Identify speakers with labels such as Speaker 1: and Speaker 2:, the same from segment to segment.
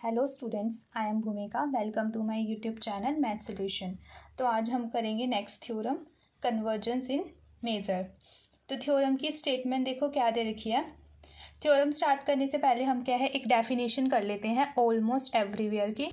Speaker 1: Hello students, I am Bhumika. Welcome to my YouTube channel math solution. तो आज हम करेंगे next theorem, convergence in measure. तो theorem की स्टेटमेंट देखो क्या दे रखी है। थ्योरम स्टार्ट करने से पहले हम क्या है एक डेफिनेशन कर लेते हैं ऑलमोस्ट एवरीवेयर की।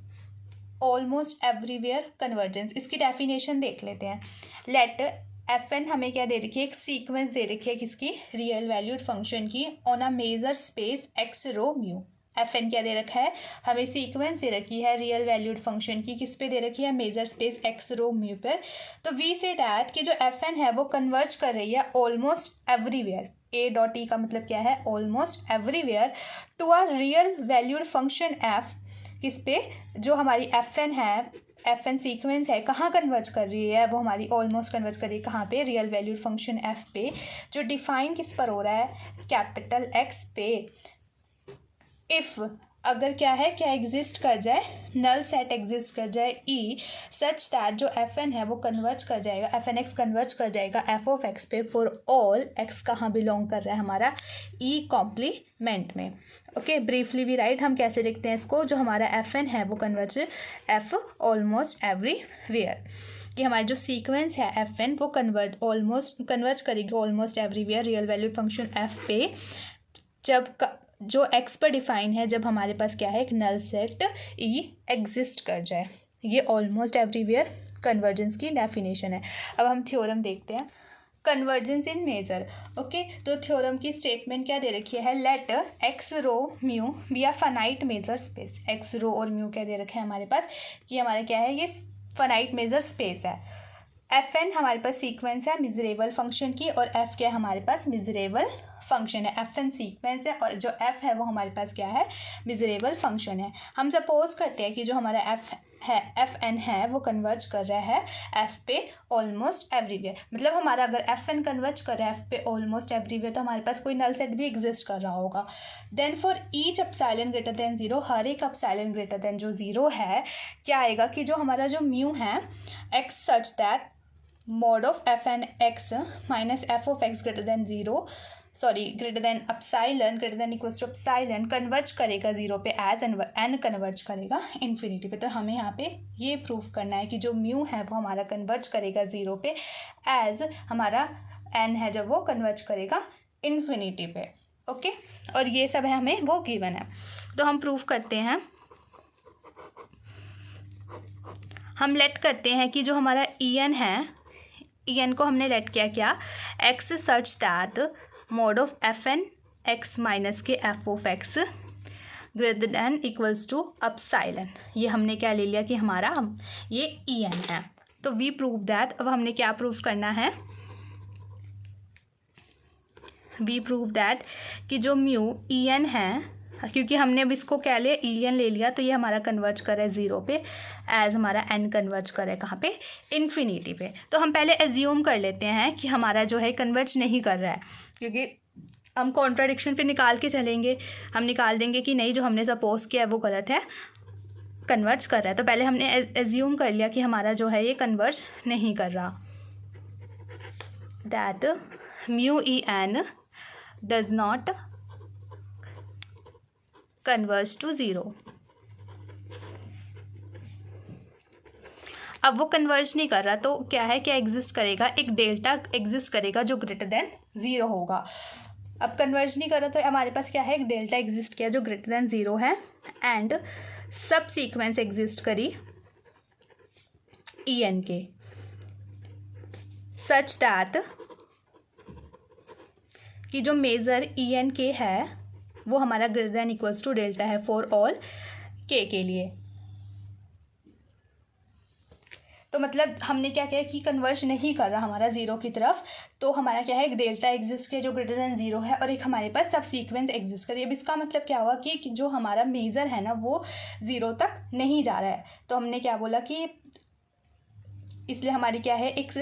Speaker 1: ऑलमोस्ट एवरीवेयर कन्वर्जेंस, इसकी डेफिनेशन देख लेते हैं। लेट एफ एन हमें क्या दे रखी है, एक सीक्वेंस दे रखी है किसकी, रियल वैल्यूड फंक्शन की on a measure space x rho mu. F n क्या दे रखा है, हमें सीक्वेंस दे रखी है रियल वैल्यूड फंक्शन की, किस पे दे रखी है, major space x rho mu पर। तो वी से दैट कि जो एफ एन है वो कन्वर्ज कर रही है almost everywhere. A dot e का मतलब क्या है, almost everywhere to a real valued function f. किस पे, जो हमारी एफ एन है, एफ एन सीक्वेंस है, कहाँ कन्वर्ज कर रही है, वो हमारी ऑलमोस्ट कन्वर्ज कर रही है कहाँ पे, रियल वैल्यूड फंक्शन एफ पे, जो डिफाइन किस पर हो रहा है, कैपिटल एक्स पे। इफ़ अगर क्या है, क्या एग्जिस्ट कर जाए, नल सेट एग्जिस्ट कर जाए ई सच दैट जो एफ एन है वो कन्वर्ज कर जाएगा, एफ एन एक्स कन्वर्ज कर जाएगा एफ ऑफ एक्स पे फॉर ऑल एक्स कहाँ बिलोंग कर रहा है हमारा, ई कॉम्प्लीमेंट में। ओके, ब्रीफली भी राइट, हम कैसे लिखते हैं इसको, जो हमारा एफ एन है वो कन्वर्ज एफ ऑलमोस्ट एवरीवेयर, कि हमारी जो सीक्वेंस है एफ एन वो कन्वर्ज करेगी almost everywhere real valued function F पे, जब जो एक्स पर डिफाइन है, जब हमारे पास क्या है एक नल सेट ई एग्जिस्ट कर जाए। ये ऑलमोस्ट एवरीवेयर कन्वर्जेंस की डेफिनेशन है। अब हम थ्योरम देखते हैं, कन्वर्जेंस इन मेजर। ओके, तो थ्योरम की स्टेटमेंट क्या दे रखी है, let X rho mu be a finite measure space. X rho और म्यू क्या दे रखा है हमारे पास, कि हमारा क्या है, ये फाइनाइट मेजर स्पेस है। एफ एन हमारे पास सीक्वेंस है मिजरेबल फंक्शन की, और एफ क्या है हमारे पास, मिजरेबल फंक्शन है। एफ एन सीक्वेंस है और जो एफ है वो हमारे पास क्या है, मिजरेबल फंक्शन है। हम सपोज करते हैं कि जो हमारा एफ है, एफ एन है, वो कन्वर्ज कर रहा है एफ पे ऑलमोस्ट एवरीवेयर। मतलब हमारा अगर एफ एन कन्वर्ज कर रहा है एफ पे ऑलमोस्ट एवरीवेयर, तो हमारे पास कोई नल सेट भी एग्जिस्ट कर रहा होगा। Then for each epsilon greater than zero, हर एक अपसाइलन ग्रेटर देन जो जीरो है, क्या आएगा कि जो हमारा जो म्यू है X such that mod of f n x minus f of x greater than zero, sorry greater than epsilon, greater than equals to epsilon, converge करेगा जीरो पे एज एन कन्वर्ज करेगा इन्फिनिटी पे। तो हमें यहाँ पे ये प्रूफ करना है कि जो म्यू है वो हमारा कन्वर्ज करेगा जीरो पे, एज हमारा एन है जब वो कन्वर्ज करेगा इन्फिनिटी पे। ओके, और ये सब है हमें वो गिवन है। तो हम प्रूफ करते हैं, हम लेट करते हैं कि जो हमारा ई एन है, ई एन को हमने लेट किया क्या, X such that mod of F N X minus के F of X greater than equals to epsilon. ये हमने क्या ले लिया कि हमारा ये ई एन है। तो वी प्रूव दैट, अब हमने क्या प्रूव करना है, वी प्रूव दैट कि जो म्यू ई एन है, क्योंकि हमने अब इसको क्या लिया, ई एन ले लिया, तो ये हमारा कन्वर्ज कर रहा है जीरो पे, एज हमारा एन कन्वर्ज कर रहा है कहाँ पे, इन्फिनिटी पे। तो हम पहले एज्यूम कर लेते हैं कि हमारा जो है कन्वर्ज नहीं कर रहा है, क्योंकि हम कॉन्ट्राडिक्शन पे निकाल के चलेंगे, हम निकाल देंगे कि नहीं जो हमने सपोज किया है वो गलत है, कन्वर्ज कर रहा है। तो पहले हमने एज्यूम कर लिया कि हमारा जो है ये कन्वर्ज नहीं कर रहा, that mu E n does not converge to zero. अब वो कन्वर्ज नहीं कर रहा, तो क्या है, क्या एग्जिस्ट करेगा, एक डेल्टा एग्जिस्ट करेगा जो ग्रेटर देन ज़ीरो होगा। अब कन्वर्ज नहीं कर रहा तो हमारे पास क्या है, एक डेल्टा एग्जिस्ट किया जो ग्रेटर देन ज़ीरो है, एंड सब सीक्वेंस एग्जिस्ट करी ई एन के सच दैट कि जो मेजर ई एन के है वो हमारा greater than equals to delta है फॉर ऑल के लिए। तो मतलब हमने क्या किया कि कन्वर्ज नहीं कर रहा हमारा ज़ीरो की तरफ, तो हमारा क्या है, एक डेल्टा एग्जिस्ट किया जो ग्रेटर देन ज़ीरो है, और एक हमारे पास सब सीक्वेंस एग्जिस्ट करिए। अब इसका मतलब क्या हुआ कि जो हमारा मेजर है ना वो ज़ीरो तक नहीं जा रहा है। तो हमने क्या बोला कि इसलिए हमारी क्या है, एक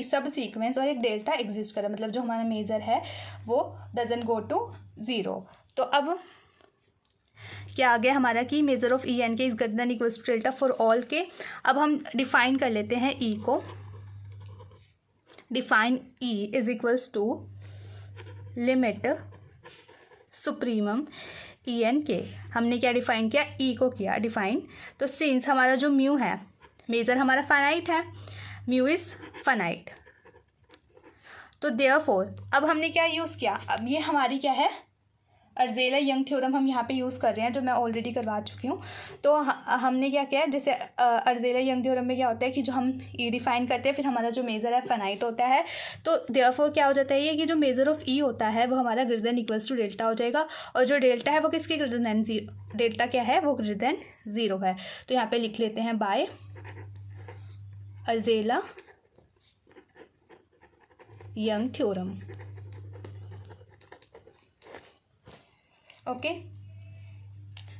Speaker 1: सब सीक्वेंस और एक डेल्टा एग्जिस्ट कर रहा है, मतलब जो हमारा मेजर है वो डजंट गो टू ज़ीरो। तो अब क्या आ गया हमारा कि measure of e n k is greater than equals to delta for all k. अब हम डिफाइन कर लेते हैं ई को, define e is equals to limit supremum e n k, हमने क्या डिफाइन किया, ई को किया डिफाइन। तो सिंस हमारा जो म्यू है, मेजर हमारा फाइनाइट है, म्यू इज़ फाइनाइट, तो देयरफॉर अब हमने क्या यूज़ किया, अब ये हमारी क्या है, अर्जेला यंग थ्योरम हम यहाँ पे यूज़ कर रहे हैं, जो मैं ऑलरेडी करवा चुकी हूँ। तो हमने क्या किया, जैसे अर्जेला यंग थ्योरम में क्या होता है कि जो हम ई डिफाइन करते हैं, फिर हमारा जो मेजर है फाइनाइट होता है, तो देयरफॉर क्या हो जाता है ये कि जो मेजर ऑफ ई होता है वो हमारा greater than equals to delta हो जाएगा, और जो डेल्टा है वो किसके ग्रेटर देन डेल्टा क्या है, वो ग्रेटर देन 0 है। तो यहाँ पर लिख लेते हैं by Arzela Young theorem. Okay,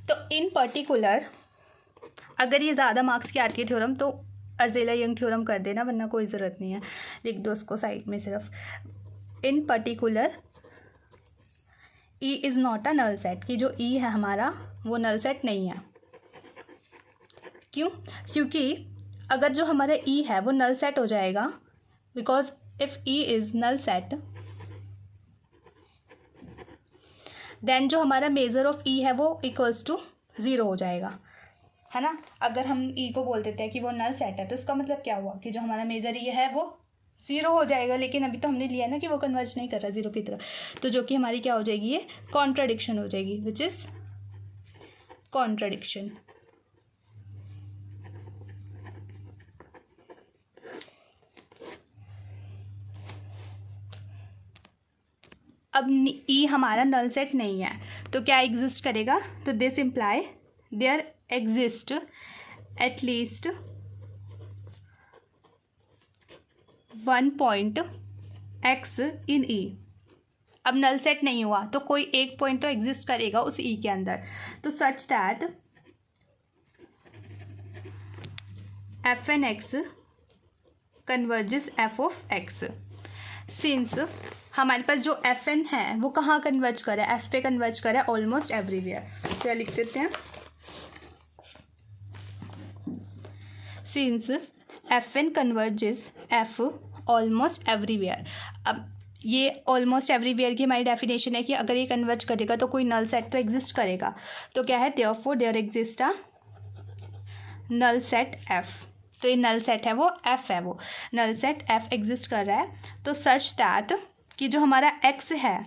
Speaker 1: तो इन पर्टिकुलर अगर ये ज़्यादा मार्क्स की आती है थ्योरम तो अर्जेला यंग थ्योरम कर देना, वरना कोई ज़रूरत नहीं है, लिख दो उसको साइड में सिर्फ। In particular e is not a null set, कि जो ई है हमारा वो नल सेट नहीं है। क्यों? क्योंकि अगर जो हमारा ई है वो नल सेट हो जाएगा, because if e is null set then जो हमारा मेजर ऑफ ई है वो इक्वल्स टू 0 हो जाएगा, है ना। अगर हम ई को बोल देते हैं कि वो नल सेट है, तो इसका मतलब क्या हुआ कि जो हमारा मेजर ई है वो 0 हो जाएगा, लेकिन अभी तो हमने लिया ना कि वो कन्वर्ज नहीं कर रहा 0 की तरफ, तो जो कि हमारी क्या हो जाएगी, ये कॉन्ट्राडिक्शन हो जाएगी, विच इज़ कॉन्ट्राडिक्शन। अब ई हमारा नल सेट नहीं है तो क्या एग्जिस्ट करेगा, तो this imply there exist at least one point X in E. अब नल सेट नहीं हुआ तो कोई एक पॉइंट तो एग्जिस्ट करेगा उस ई के अंदर, तो such that f N x converges F of x. Since हमारे पास जो एफ एन है वो कहाँ कन्वर्ज करे, एफ पे कन्वर्ज करे ऑलमोस्ट एवरीवेयर। क्या लिख देते हैं, since f n converges f almost everywhere. अब ये ऑलमोस्ट एवरीवेयर की हमारी डेफिनेशन है कि अगर ये कन्वर्ज करेगा तो कोई नल सेट तो एग्जिस्ट करेगा, तो क्या है, therefore there exist a null set F. तो ये नल सेट है वो एफ है, वो नल सेट एफ एग्जिस्ट कर रहा है, तो सच दैट कि जो हमारा एक्स है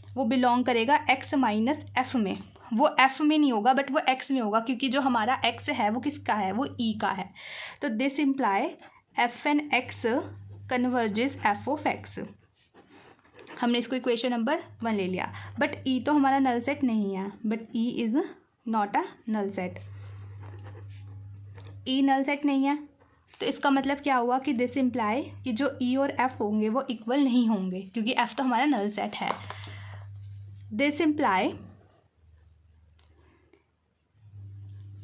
Speaker 1: वो बिलोंग करेगा एक्स माइनस एफ में, वो एफ में नहीं होगा बट वो एक्स में होगा, क्योंकि जो हमारा एक्स है वो किसका है, वो ई का है। तो this imply F N x converges F of X. हमने इसको इक्वेशन नंबर 1 ले लिया, बट ई तो हमारा नल सेट नहीं है, but E is not a null set. E null set नहीं है तो इसका मतलब क्या हुआ कि दिस इम्प्लाई कि जो ई और एफ होंगे वो इक्वल नहीं होंगे, क्योंकि एफ तो हमारा नल सेट है। This imply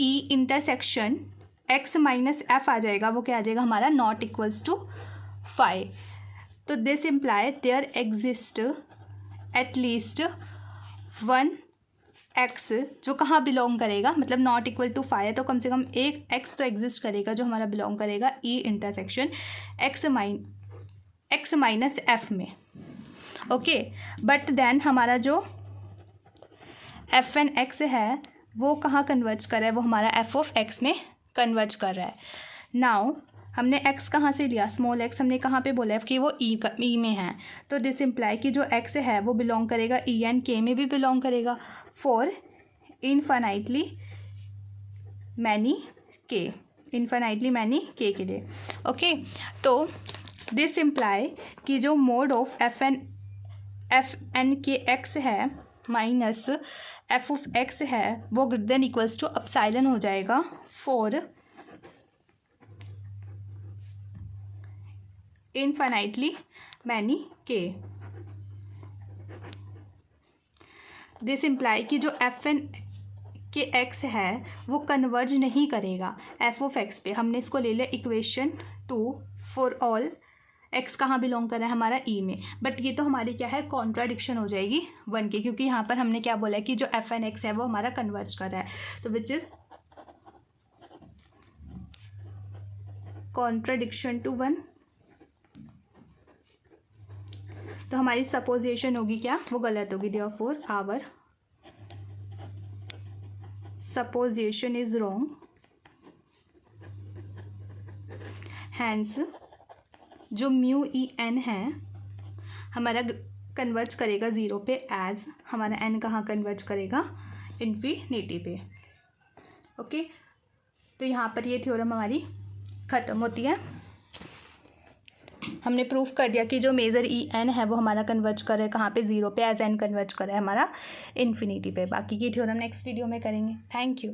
Speaker 1: E intersection X minus F आ जाएगा, वो क्या आ जाएगा हमारा नॉट इक्वल्स टू 5। तो this imply there exist at least 1 X जो कहाँ बिलोंग करेगा, मतलब नॉट इक्वल टू 5 है तो कम से कम एक एक्स तो एग्जिस्ट करेगा जो हमारा बिलोंग करेगा ई इंटरसेक्शन एक्स माइनस एफ में। ओके, बट देन हमारा जो एफ एन एक्स है वो कहाँ कन्वर्ज कर रहा है, वो हमारा एफ ऑफ एक्स में कन्वर्ज कर रहा है। नाउ हमने x कहाँ से लिया, स्मॉल x हमने कहाँ पे बोला है कि वो ई में है, तो दिस इम्प्लाई कि जो x है वो बिलोंग करेगा ई एंड के में भी बिलोंग करेगा फॉर इनफाइनाइटली मैनी के के लिए। ओके, तो दिस इम्प्लाई कि जो मोड ऑफ एफ एन के एक्स है माइनस एफ ऑफ एक्स है वो greater than equals to epsilon हो जाएगा for infinitely many K. This imply कि जो एफ एन के एक्स है वो कन्वर्ज नहीं करेगा एफ ऑफ एक्स पे। हमने इसको ले लिया इक्वेशन 2 फॉर ऑल एक्स कहाँ बिलोंग कर रहा है हमारा ई में, बट ये तो हमारी क्या है कॉन्ट्राडिक्शन हो जाएगी 1 की, क्योंकि यहाँ पर हमने क्या बोला है कि जो एफ एन एक्स है वो हमारा कन्वर्ज कर रहा है, तो विच इज़ कॉन्ट्राडिक्शन टू 1। तो हमारी सपोजिशन होगी क्या, वो गलत होगी, therefore our supposition is wrong, hence जो म्यू ई एन है हमारा कन्वर्ज करेगा ज़ीरो पे, एज हमारा एन कहाँ कन्वर्ज करेगा, इन्फिनिटी पे। ओके, तो यहाँ पर ये थ्योरम हमारी ख़त्म होती है। हमने प्रूफ कर दिया कि जो मेजर ई एन है वो हमारा कन्वर्ज करे कहाँ पे, ज़ीरो पे, एज एन कन्वर्ज करे हमारा इन्फिनिटी पे। बाकी की थ्योरम नेक्स्ट वीडियो में करेंगे। Thank you.